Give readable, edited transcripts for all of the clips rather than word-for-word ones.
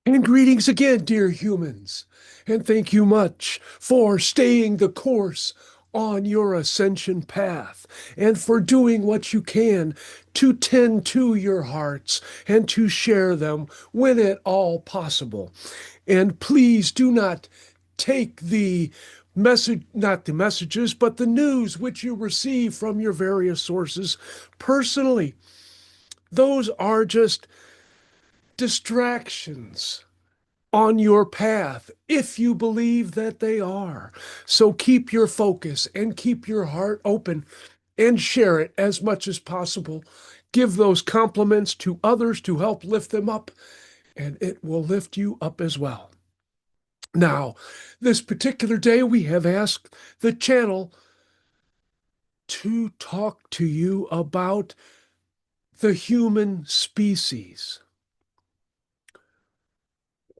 And greetings again, dear humans, and thank you much for staying the course on your ascension path and for doing what you can to tend to your hearts and to share them when at all possible. And please do not take the message, not the messages, but the news which you receive from your various sources personally. Those are just distractions on your path if you believe that they are. So keep your focus and keep your heart open and share it as much as possible. Give those compliments to others to help lift them up, and it will lift you up as well. Now, this particular day, we have asked the channel to talk to you about the human species.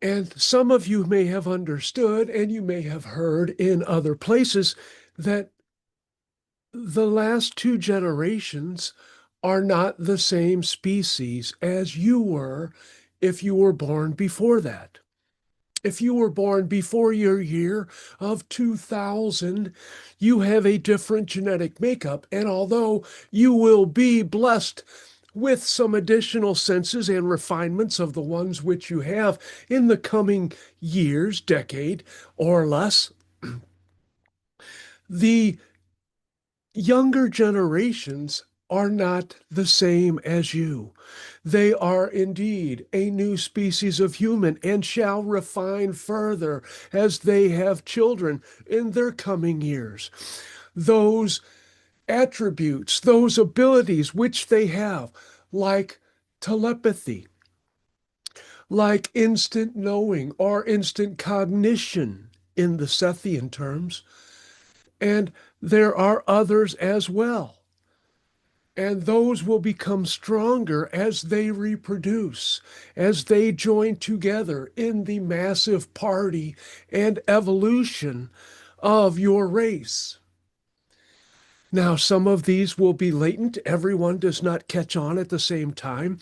And some of you may have understood, and you may have heard in other places, that the last two generations are not the same species as you were if you were born before that. If you were born before your year of 2000, you have a different genetic makeup. And although you will be blessed with some additional senses and refinements of the ones which you have in the coming years, decade or less, the younger generations are not the same as you. They are indeed a new species of human and shall refine further as they have children in their coming years. Those attributes, those abilities which they have, like telepathy, like instant knowing or instant cognition in the Sethian terms, and there are others as well. And those will become stronger as they reproduce, as they join together in the massive party and evolution of your race. Now, some of these will be latent. Everyone does not catch on at the same time.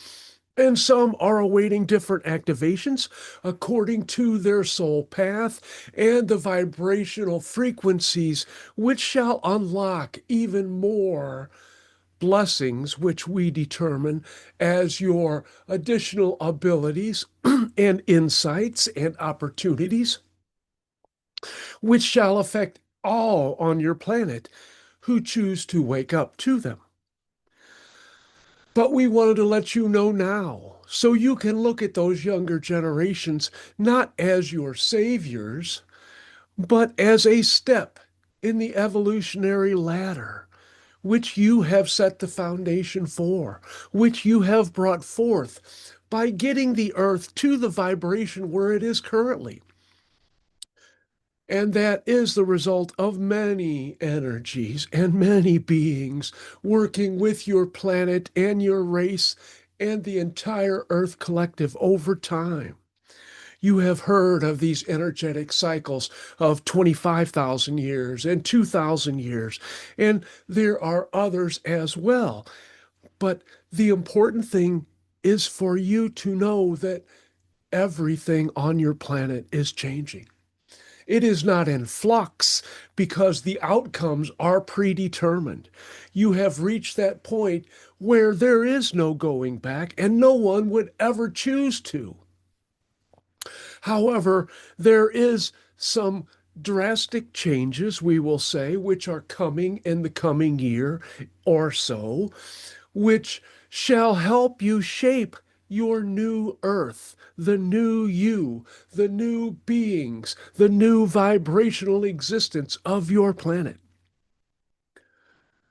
And some are awaiting different activations according to their soul path and the vibrational frequencies, which shall unlock even more blessings, which we determine as your additional abilities and insights and opportunities, which shall affect all on your planet who choose to wake up to them. But we wanted to let you know now so you can look at those younger generations not as your saviors, but as a step in the evolutionary ladder which you have set the foundation for, which you have brought forth by getting the earth to the vibration where it is currently. And that is the result of many energies and many beings working with your planet and your race and the entire Earth collective over time. You have heard of these energetic cycles of 25,000 years and 2,000 years, and there are others as well. But the important thing is for you to know that everything on your planet is changing. It is not in flux because the outcomes are predetermined. You have reached that point where there is no going back, and no one would ever choose to. However, there is some drastic changes, we will say, which are coming in the coming year or so, which shall help you shape your new earth, the new you, the new beings, the new vibrational existence of your planet.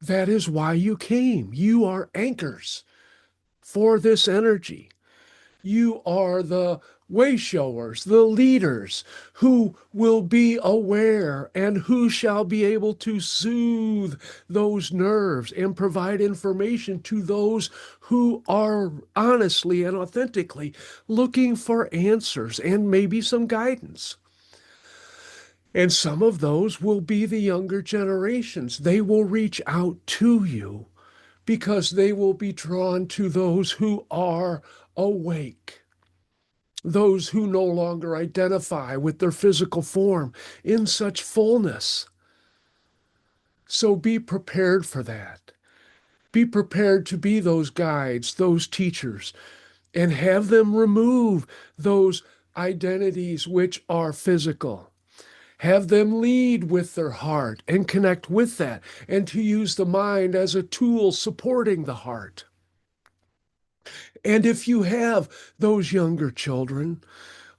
That is why you came. You are anchors for this energy. You are the wayshowers, the leaders who will be aware and who shall be able to soothe those nerves and provide information to those who are honestly and authentically looking for answers and maybe some guidance. And some of those will be the younger generations. They will reach out to you because they will be drawn to those who are awake. those who no longer identify with their physical form in such fullness. So be prepared for that. Be prepared to be those guides, those teachers, and have them remove those identities which are physical. Have them lead with their heart and connect with that, and to use the mind as a tool supporting the heart. And if you have those younger children,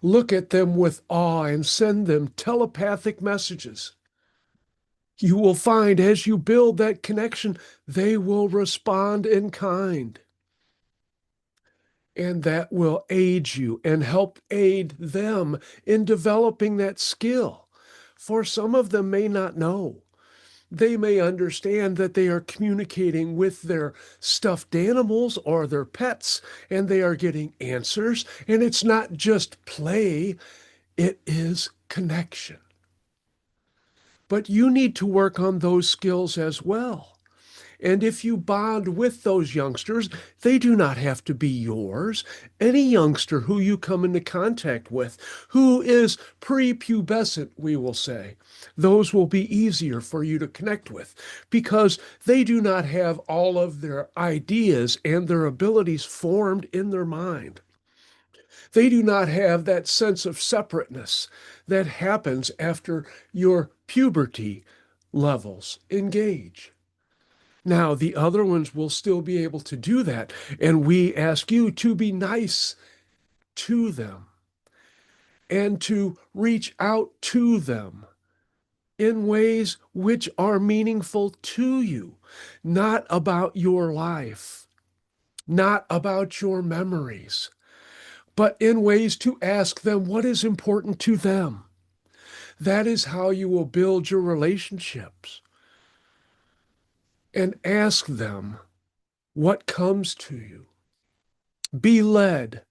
look at them with awe and send them telepathic messages. You will find as you build that connection, they will respond in kind. And that will aid you and help aid them in developing that skill. For some of them may not know. They may understand that they are communicating with their stuffed animals or their pets, and they are getting answers. And it's not just play, it is connection. But you need to work on those skills as well. And if you bond with those youngsters, they do not have to be yours. Any youngster who you come into contact with, who is prepubescent, we will say, those will be easier for you to connect with because they do not have all of their ideas and their abilities formed in their mind. They do not have that sense of separateness that happens after your puberty levels engage. Now, the other ones will still be able to do that. And we ask you to be nice to them and to reach out to them in ways which are meaningful to you, not about your life, not about your memories, but in ways to ask them what is important to them. That is how you will build your relationships. And ask them what comes to you. Be led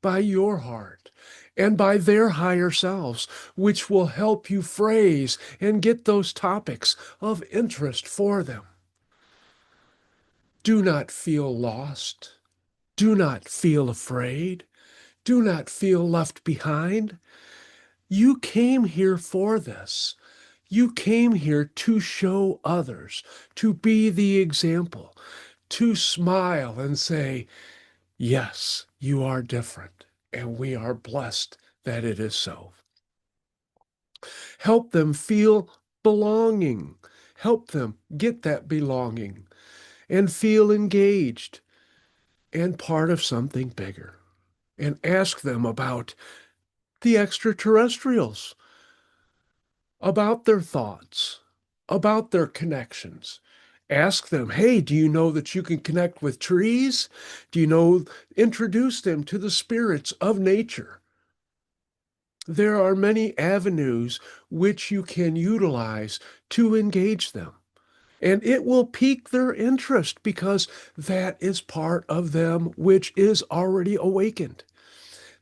by your heart and by their higher selves, which will help you phrase and get those topics of interest for them. Do not feel lost. Do not feel afraid. Do not feel left behind. You came here for this. You came here to show others, to be the example, to smile and say, yes, you are different, and we are blessed that it is so. Help them feel belonging. Help them get that belonging and feel engaged and part of something bigger. And ask them about the extraterrestrials, about their thoughts, about their connections. Ask them, hey, do you know that you can connect with trees? Do you know, introduce them to the spirits of nature. There are many avenues which you can utilize to engage them. And it will pique their interest because that is part of them which is already awakened.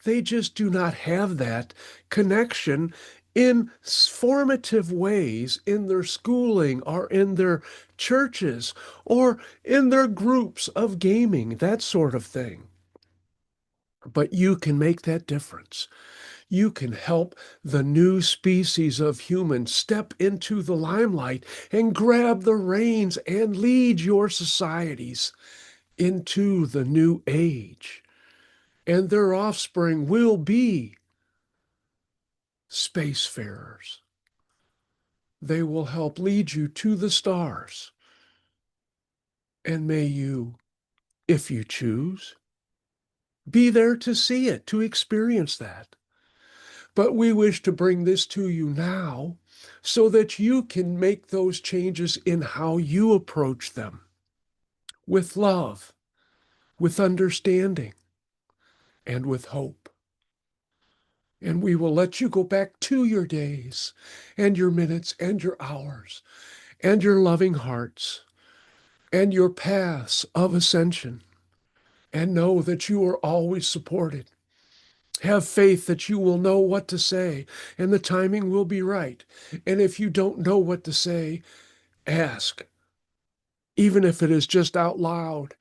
They just do not have that connection in formative ways in their schooling or in their churches or in their groups of gaming, that sort of thing. But you can make that difference. You can help the new species of human step into the limelight and grab the reins and lead your societies into the new age. And their offspring will be spacefarers. They will help lead you to the stars. And may you, if you choose, be there to see it, to experience that. But we wish to bring this to you now so that you can make those changes in how you approach them with love, with understanding, and with hope. And we will let you go back to your days and your minutes and your hours and your loving hearts and your paths of ascension. And know that you are always supported. Have faith that you will know what to say and the timing will be right. And if you don't know what to say, ask. Even if it is just out loud,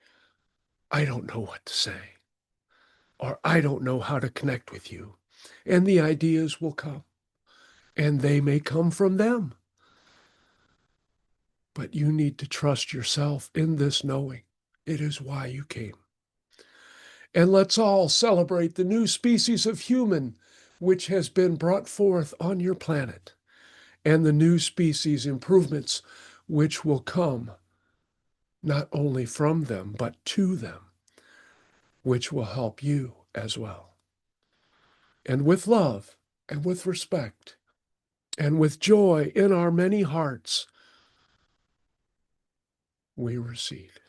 I don't know what to say. or I don't know how to connect with you. And the ideas will come, and they may come from them. But you need to trust yourself in this knowing. It is why you came. And let's all celebrate the new species of human which has been brought forth on your planet, and the new species improvements which will come not only from them, but to them, which will help you as well. And with love, and with respect, and with joy in our many hearts, we recede.